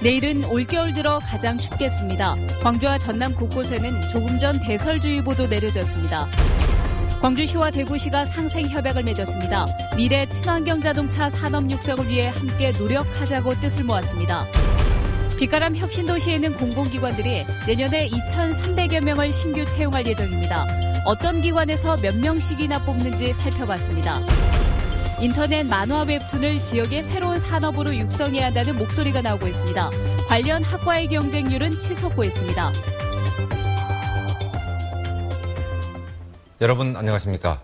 내일은 올겨울 들어 가장 춥겠습니다. 광주와 전남 곳곳에는 조금 전 대설주의보도 내려졌습니다. 광주시와 대구시가 상생협약을 맺었습니다. 미래 친환경 자동차 산업 육성을 위해 함께 노력하자고 뜻을 모았습니다. 빛가람 혁신도시에는 공공기관들이 내년에 2,300여 명을 신규 채용할 예정입니다. 어떤 기관에서 몇 명씩이나 뽑는지 살펴봤습니다. 인터넷 만화 웹툰을 지역의 새로운 산업으로 육성해야 한다는 목소리가 나오고 있습니다. 관련 학과의 경쟁률은 치솟고 있습니다. 여러분 안녕하십니까?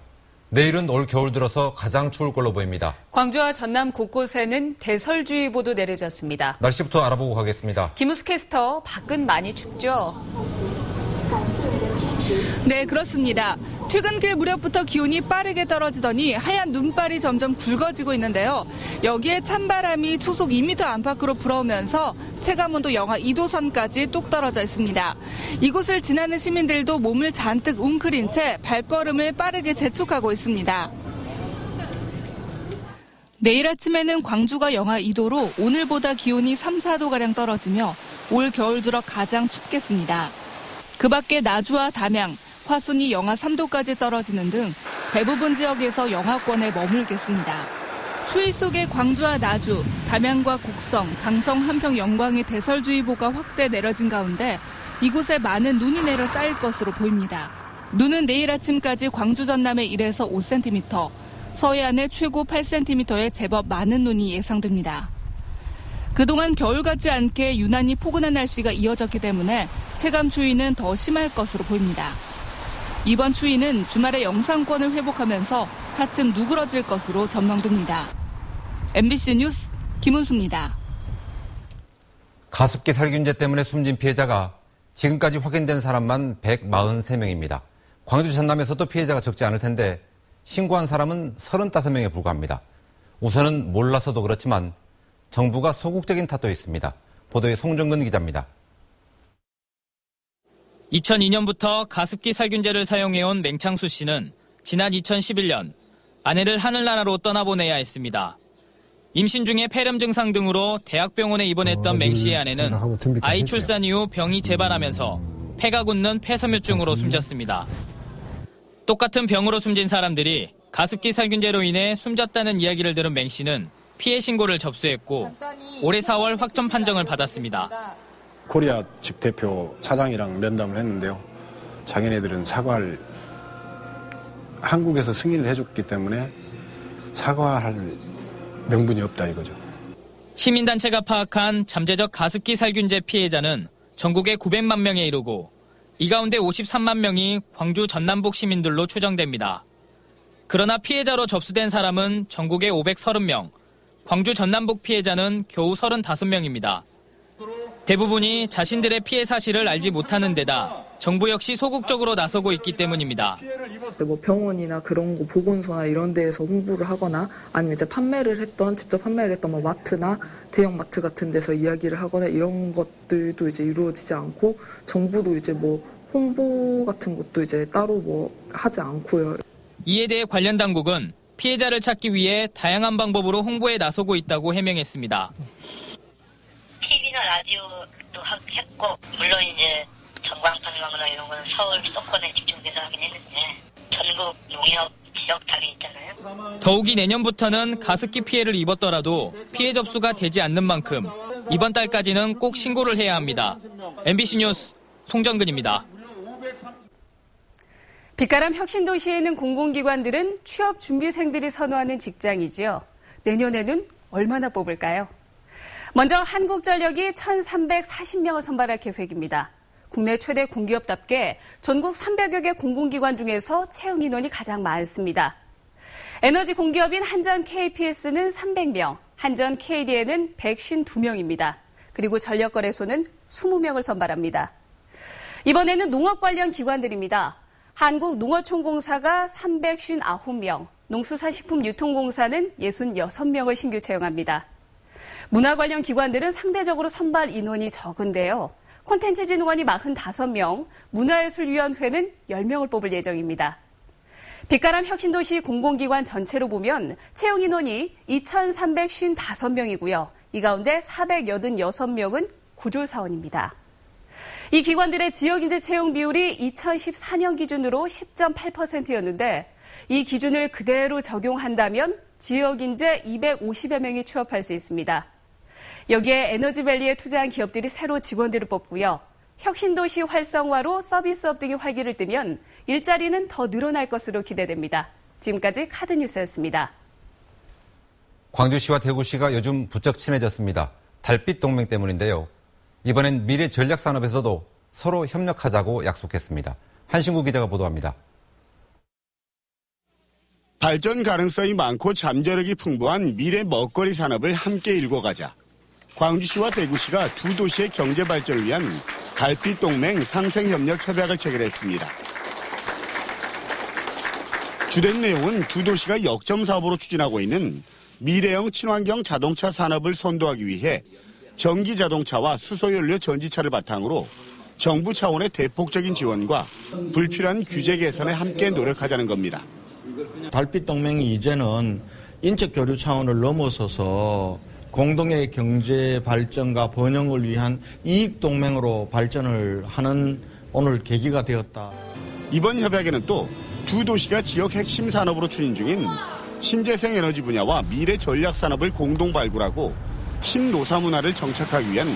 내일은 올 겨울 들어서 가장 추울 걸로 보입니다. 광주와 전남 곳곳에는 대설주의보도 내려졌습니다. 날씨부터 알아보고 가겠습니다. 김우수 캐스터, 밖은 많이 춥죠? 네, 그렇습니다. 퇴근길 무렵부터 기온이 빠르게 떨어지더니 하얀 눈발이 점점 굵어지고 있는데요. 여기에 찬바람이 초속 2m 안팎으로 불어오면서 체감온도 영하 2도 선까지 뚝 떨어져 있습니다. 이곳을 지나는 시민들도 몸을 잔뜩 웅크린 채 발걸음을 빠르게 재촉하고 있습니다. 내일 아침에는 광주가 영하 2도로 오늘보다 기온이 3, 4도가량 떨어지며 올 겨울 들어 가장 춥겠습니다. 그 밖에 나주와 담양, 화순이 영하 3도까지 떨어지는 등 대부분 지역에서 영하권에 머물겠습니다. 추위 속에 광주와 나주, 담양과 곡성, 장성, 한평, 영광의 대설주의보가 확대 내려진 가운데 이곳에 많은 눈이 내려 쌓일 것으로 보입니다. 눈은 내일 아침까지 광주 전남에 1에서 5cm, 서해안에 최고 8cm의 제법 많은 눈이 예상됩니다. 그동안 겨울 같지 않게 유난히 포근한 날씨가 이어졌기 때문에 체감 추위는 더 심할 것으로 보입니다. 이번 추위는 주말에 영상권을 회복하면서 차츰 누그러질 것으로 전망됩니다. MBC 뉴스 김은수입니다. 가습기 살균제 때문에 숨진 피해자가 지금까지 확인된 사람만 143명입니다. 광주 전남에서도 피해자가 적지 않을 텐데 신고한 사람은 35명에 불과합니다. 우선은 몰라서도 그렇지만 정부가 소극적인 탓도 있습니다. 보도에 송정근 기자입니다. 2002년부터 가습기 살균제를 사용해온 맹창수 씨는 지난 2011년 아내를 하늘나라로 떠나보내야 했습니다. 임신 중에 폐렴 증상 등으로 대학병원에 입원했던 맹 씨의 아내는 아이 출산 이후 병이 재발하면서 폐가 굳는 폐섬유증으로 숨졌습니다. 똑같은 병으로 숨진 사람들이 가습기 살균제로 인해 숨졌다는 이야기를 들은 맹 씨는 피해 신고를 접수했고 올해 4월 확정 판정을 받았습니다. 코리아 측 대표 사장이랑 면담을 했는데요. 자기네들은 사과를 한국에서 승인을 해줬기 때문에 사과할 명분이 없다 이거죠. 시민단체가 파악한 잠재적 가습기 살균제 피해자는 전국에 900만 명에 이르고 이 가운데 53만 명이 광주 전남북 시민들로 추정됩니다. 그러나 피해자로 접수된 사람은 전국에 530명, 광주 전남북 피해자는 겨우 35명입니다. 대부분이 자신들의 피해 사실을 알지 못하는 데다 정부 역시 소극적으로 나서고 있기 때문입니다. 뭐 병원이나 그런 거 보건소나 이런 데에서 홍보를 하거나 아니면 이제 직접 판매를 했던 뭐 마트나 대형 마트 같은 데서 이야기를 하거나 이런 것들도 이제 이루어지지 않고 정부도 이제 뭐 홍보 같은 것도 이제 따로 뭐 하지 않고요. 이에 대해 관련 당국은 피해자를 찾기 위해 다양한 방법으로 홍보에 나서고 있다고 해명했습니다. TV나 라디오도 했고 물론 이제 전광판이나 이런 거는 서울 수도권에 집중돼서 하긴 했는데 전국 농협 지역탑이 있잖아요. 더욱이 내년부터는 가습기 피해를 입었더라도 피해 접수가 되지 않는 만큼 이번 달까지는 꼭 신고를 해야 합니다. MBC 뉴스 송정근입니다. 빛가람 혁신도시에는 공공기관들은 취업 준비생들이 선호하는 직장이지요. 내년에는 얼마나 뽑을까요? 먼저 한국전력이 1,340명을 선발할 계획입니다. 국내 최대 공기업답게 전국 300여 개 공공기관 중에서 채용 인원이 가장 많습니다. 에너지 공기업인 한전 KPS는 300명, 한전 KDN은 152명입니다. 그리고 전력거래소는 20명을 선발합니다. 이번에는 농업 관련 기관들입니다. 한국농어촌공사가 359명, 농수산식품유통공사는 66명을 신규 채용합니다. 문화 관련 기관들은 상대적으로 선발 인원이 적은데요. 콘텐츠진흥원이 45명, 문화예술위원회는 10명을 뽑을 예정입니다. 빛가람 혁신도시 공공기관 전체로 보면 채용 인원이 2,355명이고요. 이 가운데 486명은 고졸사원입니다. 이 기관들의 지역인재 채용 비율이 2014년 기준으로 10.8%였는데 이 기준을 그대로 적용한다면 지역인재 250여 명이 취업할 수 있습니다. 여기에 에너지밸리에 투자한 기업들이 새로 직원들을 뽑고요. 혁신도시 활성화로 서비스업 등이 활기를 띠면 일자리는 더 늘어날 것으로 기대됩니다. 지금까지 카드뉴스였습니다. 광주시와 대구시가 요즘 부쩍 친해졌습니다. 달빛 동맹 때문인데요. 이번엔 미래 전략산업에서도 서로 협력하자고 약속했습니다. 한신구 기자가 보도합니다. 발전 가능성이 많고 잠재력이 풍부한 미래 먹거리 산업을 함께 일궈가자. 광주시와 대구시가 두 도시의 경제 발전을 위한 달빛 동맹 상생협력 협약을 체결했습니다. 주된 내용은 두 도시가 역점 사업으로 추진하고 있는 미래형 친환경 자동차 산업을 선도하기 위해 전기 자동차와 수소연료 전지차를 바탕으로 정부 차원의 대폭적인 지원과 불필요한 규제 개선에 함께 노력하자는 겁니다. 달빛 동맹이 이제는 인적 교류 차원을 넘어서서 공동의 경제 발전과 번영을 위한 이익 동맹으로 발전을 하는 오늘 계기가 되었다. 이번 협약에는 또 두 도시가 지역 핵심 산업으로 추진 중인 신재생 에너지 분야와 미래 전략 산업을 공동 발굴하고 신노사 문화를 정착하기 위한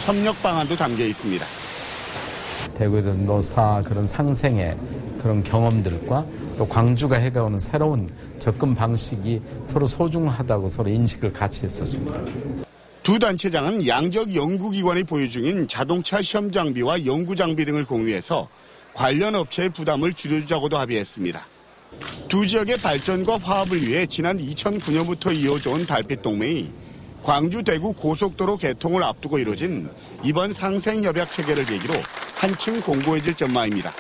협력 방안도 담겨 있습니다. 대구에서 노사 그런 상생의 그런 경험들과 또 광주가 해가오는 새로운 접근 방식이 서로 소중하다고 서로 인식을 같이 했었습니다. 두 단체장은 양적 연구기관이 보유 중인 자동차 시험 장비와 연구 장비 등을 공유해서 관련 업체의 부담을 줄여주자고도 합의했습니다. 두 지역의 발전과 화합을 위해 지난 2009년부터 이어져 온 달빛 동맹이 광주 대구 고속도로 개통을 앞두고 이뤄진 이번 상생협약 체결을 계기로 한층 공고해질 전망입니다.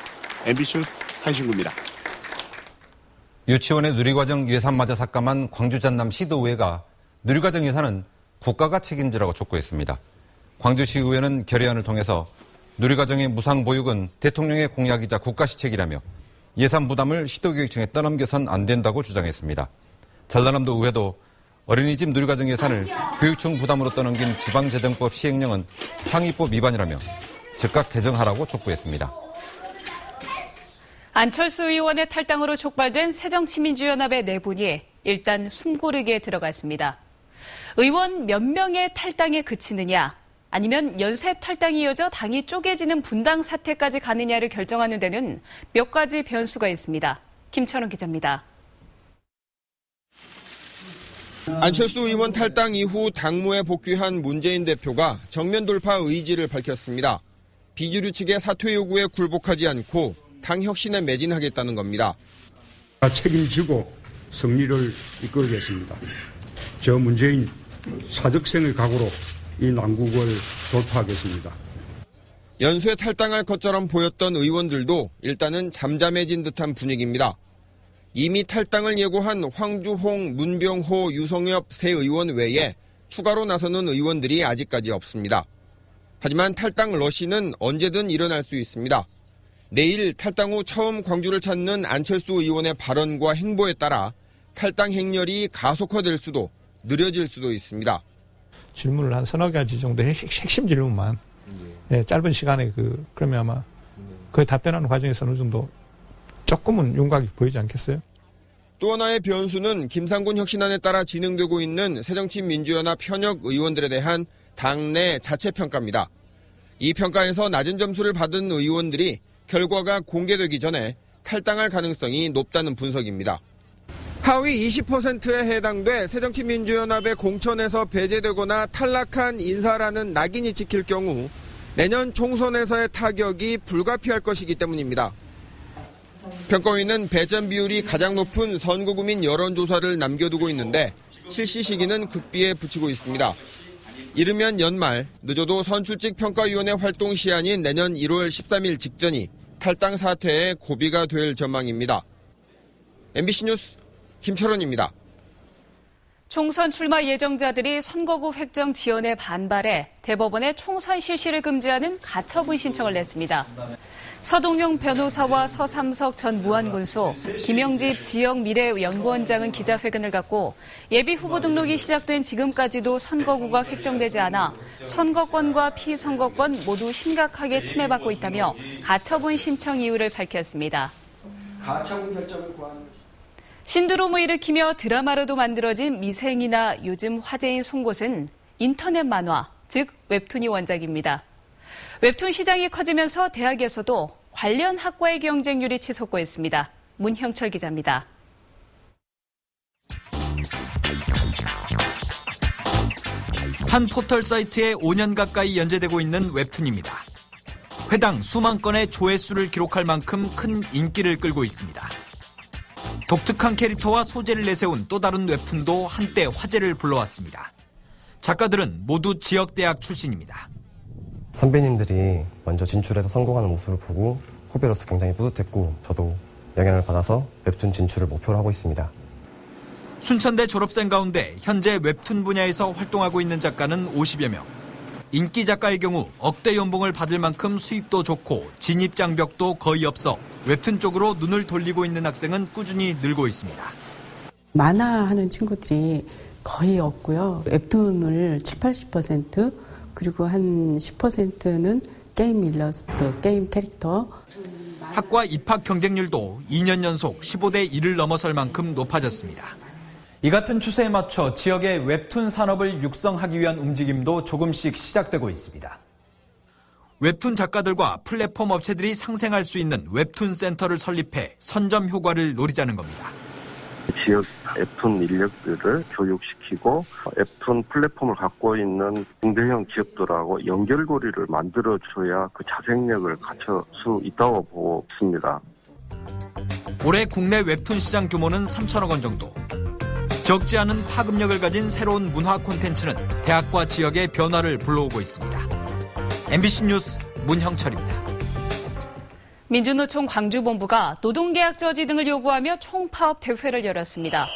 MBC 뉴스 한신구입니다. 유치원의 누리과정 예산마저 삭감한 광주 전남 시도의회가 누리과정 예산은 국가가 책임지라고 촉구했습니다. 광주시의회는 결의안을 통해서 누리과정의 무상 보육은 대통령의 공약이자 국가 시책이라며 예산 부담을 시도교육청에 떠넘겨선 안 된다고 주장했습니다. 전라남도 의회도 어린이집 누리과정 예산을 교육청 부담으로 떠넘긴 지방재정법 시행령은 상위법 위반이라며 즉각 개정하라고 촉구했습니다. 안철수 의원의 탈당으로 촉발된 새정치민주연합의 내분이 일단 숨고르기에 들어갔습니다. 의원 몇 명의 탈당에 그치느냐, 아니면 연쇄 탈당이 이어져 당이 쪼개지는 분당 사태까지 가느냐를 결정하는 데는 몇 가지 변수가 있습니다. 김철원 기자입니다. 안철수 의원 탈당 이후 당무에 복귀한 문재인 대표가 정면 돌파 의지를 밝혔습니다. 비주류 측의 사퇴 요구에 굴복하지 않고 당 혁신에 매진하겠다는 겁니다. 책임지고 승리를 이끌겠습니다. 저 문재인 사적생의 각오로 이 난국을 돌파하겠습니다. 연쇄 탈당할 것처럼 보였던 의원들도 일단은 잠잠해진 듯한 분위기입니다. 이미 탈당을 예고한 황주홍, 문병호, 유성엽 세 의원 외에 추가로 나서는 의원들이 아직까지 없습니다. 하지만 탈당 러시는 언제든 일어날 수 있습니다. 내일 탈당 후 처음 광주를 찾는 안철수 의원의 발언과 행보에 따라 탈당 행렬이 가속화될 수도 느려질 수도 있습니다. 질문을 한 서너 가지 정도의 핵심 질문만 짧은 시간에 그러면 아마 거의 답변하는 과정에서 어느 정도 조금은 윤곽이 보이지 않겠어요? 또 하나의 변수는 김상곤 혁신안에 따라 진행되고 있는 새정치민주연합 현역 의원들에 대한 당내 자체평가입니다. 이 평가에서 낮은 점수를 받은 의원들이 결과가 공개되기 전에 탈당할 가능성이 높다는 분석입니다. 하위 20%에 해당돼 새정치민주연합의 공천에서 배제되거나 탈락한 인사라는 낙인이 찍힐 경우 내년 총선에서의 타격이 불가피할 것이기 때문입니다. 평가위는 배점 비율이 가장 높은 선거구민 여론조사를 남겨두고 있는데 실시 시기는 극비에 붙이고 있습니다. 이르면 연말, 늦어도 선출직 평가위원회 활동 시한인 내년 1월 13일 직전이 탈당 사태의 고비가 될 전망입니다. MBC 뉴스 김철원입니다. 총선 출마 예정자들이 선거구 획정 지연에 반발해 대법원에 총선 실시를 금지하는 가처분 신청을 냈습니다. 서동용 변호사와 서삼석 전 무안군수, 김영집 지역미래연구원장은 기자회견을 갖고 예비 후보 등록이 시작된 지금까지도 선거구가 획정되지 않아 선거권과 피선거권 모두 심각하게 침해받고 있다며 가처분 신청 이유를 밝혔습니다. 가처분 결정을 구하는 신드롬을 일으키며 드라마로도 만들어진 미생이나 요즘 화제인 송곳은 인터넷 만화, 즉 웹툰이 원작입니다. 웹툰 시장이 커지면서 대학에서도 관련 학과의 경쟁률이 치솟고 있습니다. 문형철 기자입니다. 한 포털 사이트에 5년 가까이 연재되고 있는 웹툰입니다. 회당 수만 건의 조회수를 기록할 만큼 큰 인기를 끌고 있습니다. 독특한 캐릭터와 소재를 내세운 또 다른 웹툰도 한때 화제를 불러왔습니다. 작가들은 모두 지역대학 출신입니다. 선배님들이 먼저 진출해서 성공하는 모습을 보고 후배로서 굉장히 뿌듯했고 저도 영향을 받아서 웹툰 진출을 목표로 하고 있습니다. 순천대 졸업생 가운데 현재 웹툰 분야에서 활동하고 있는 작가는 50여 명. 인기 작가의 경우 억대 연봉을 받을 만큼 수입도 좋고 진입 장벽도 거의 없어 웹툰 쪽으로 눈을 돌리고 있는 학생은 꾸준히 늘고 있습니다. 만화하는 친구들이 거의 없고요. 웹툰을 70-80%, 그리고 한 10%는 게임 일러스트, 게임 캐릭터. 학과 입학 경쟁률도 2년 연속 15대 1을 넘어설 만큼 높아졌습니다. 이 같은 추세에 맞춰 지역의 웹툰 산업을 육성하기 위한 움직임도 조금씩 시작되고 있습니다. 웹툰 작가들과 플랫폼 업체들이 상생할 수 있는 웹툰 센터를 설립해 선점 효과를 노리자는 겁니다. 지역 웹툰 인력들을 교육시키고 웹툰 플랫폼을 갖고 있는 중대형 기업들하고 연결고리를 만들어줘야 그 자생력을 갖출 수 있다고 보고 있습니다. 올해 국내 웹툰 시장 규모는 3천억 원 정도. 적지 않은 파급력을 가진 새로운 문화 콘텐츠는 대학과 지역의 변화를 불러오고 있습니다. MBC 뉴스 문형철입니다. 민주노총 광주본부가 노동계약 저지 등을 요구하며 총파업 대회를 열었습니다.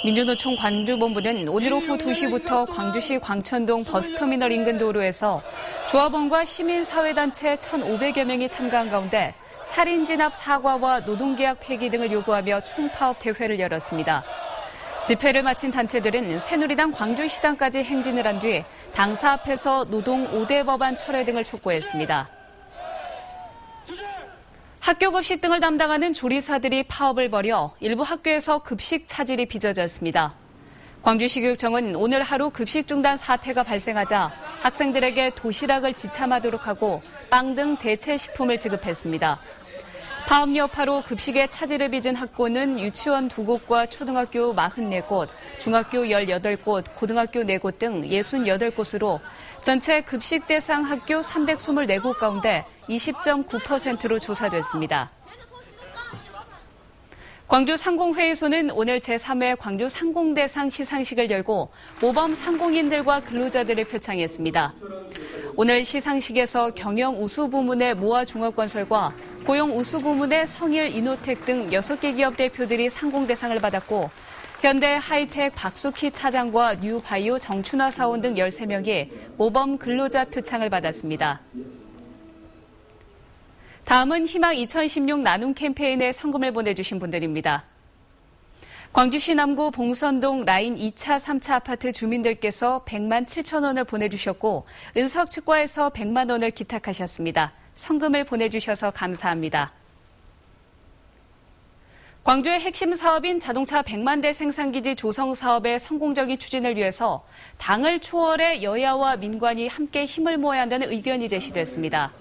민주노총 광주본부는 오늘 오후 2시부터 광주시 광천동 버스터미널 인근 도로에서 조합원과 시민사회단체 1,500여 명이 참가한 가운데 살인진압 사과와 노동계약 폐기 등을 요구하며 총파업 대회를 열었습니다. 집회를 마친 단체들은 새누리당 광주시당까지 행진을 한 뒤 당사 앞에서 노동 5대 법안 철회 등을 촉구했습니다. 학교 급식 등을 담당하는 조리사들이 파업을 벌여 일부 학교에서 급식 차질이 빚어졌습니다. 광주시 교육청은 오늘 하루 급식 중단 사태가 발생하자 학생들에게 도시락을 지참하도록 하고 빵 등 대체 식품을 지급했습니다. 파업 여파로 급식에 차질을 빚은 학교는 유치원 2곳과 초등학교 44곳, 중학교 18곳, 고등학교 4곳 등 68곳으로 전체 급식 대상 학교 324곳 가운데 20.9%로 조사됐습니다. 광주 상공회의소는 오늘 제3회 광주 상공대상 시상식을 열고 모범 상공인들과 근로자들을 표창했습니다. 오늘 시상식에서 경영 우수 부문의 모아 종합건설과 고용 우수 부문의 성일 이노텍 등 6개 기업 대표들이 상공대상을 받았고 현대 하이텍 박수키 차장과 뉴바이오 정춘화 사원 등 13명이 모범 근로자 표창을 받았습니다. 다음은 희망 2016 나눔 캠페인에 성금을 보내주신 분들입니다. 광주시 남구 봉선동 라인 2차, 3차 아파트 주민들께서 100만 7천 원을 보내주셨고 은석치과에서 100만 원을 기탁하셨습니다. 성금을 보내주셔서 감사합니다. 광주의 핵심 사업인 자동차 100만 대 생산기지 조성 사업의 성공적인 추진을 위해서 당을 초월해 여야와 민관이 함께 힘을 모아야 한다는 의견이 제시됐습니다.